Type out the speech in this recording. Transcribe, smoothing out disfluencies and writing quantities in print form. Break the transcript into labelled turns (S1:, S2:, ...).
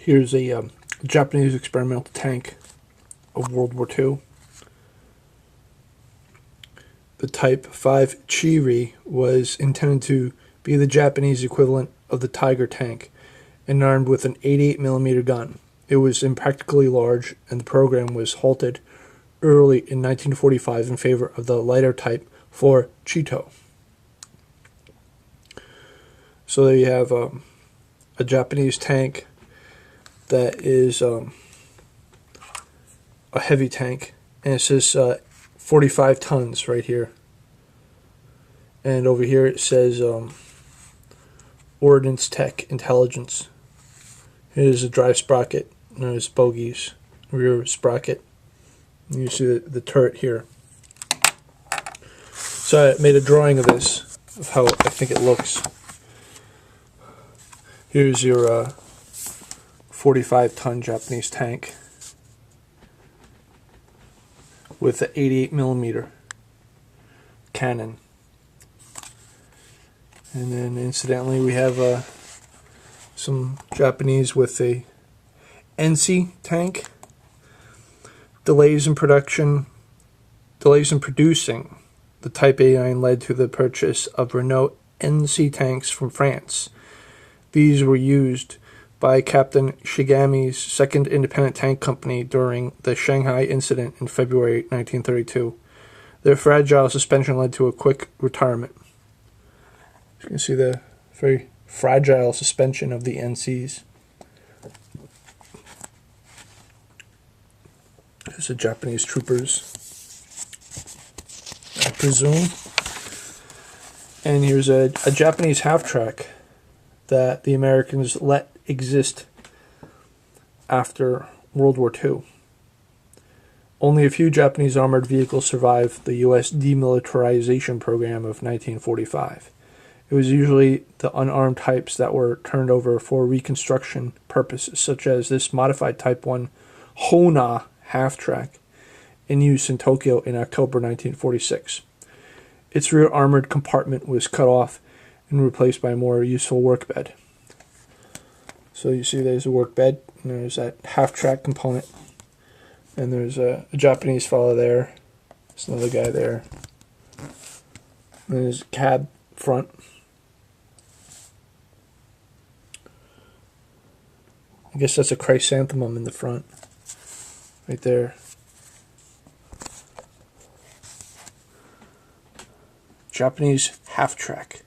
S1: Here's a Japanese experimental tank of World War II. The Type 5 Chiri was intended to be the Japanese equivalent of the Tiger tank and armed with an 88mm gun. It was impractically large, and the program was halted early in 1945 in favor of the lighter Type 4 Chito. So there you have a Japanese tank that is a heavy tank, and it says 45 tons right here. And over here it says Ordnance Tech Intelligence. Here's a drive sprocket. There's bogies, rear sprocket. You see the turret here. So I made a drawing of this, of how I think it looks. Here's your 45-ton Japanese tank with an 88mm cannon. And then incidentally we have some Japanese with a NC tank. Delays in producing the Type 89 led to the purchase of Renault NC tanks from France. These were used by Captain Shigami's second independent tank company during the Shanghai incident in February 1932. Their fragile suspension led to a quick retirement. You can see the very fragile suspension of the NCs. There's the Japanese troopers, I presume. And here's a Japanese half-track that the Americans let exist after World War II. Only a few Japanese armored vehicles survived the U.S. demilitarization program of 1945. It was usually the unarmed types that were turned over for reconstruction purposes, such as this modified Type 1 Hona half-track in use in Tokyo in October 1946. Its rear armored compartment was cut off and replaced by a more useful work bed. So you see there's a work bed, and there's that half-track component, and there's a Japanese fellow there. There's another guy there. And there's a cab front. I guess that's a chrysanthemum in the front, right there. Japanese half-track.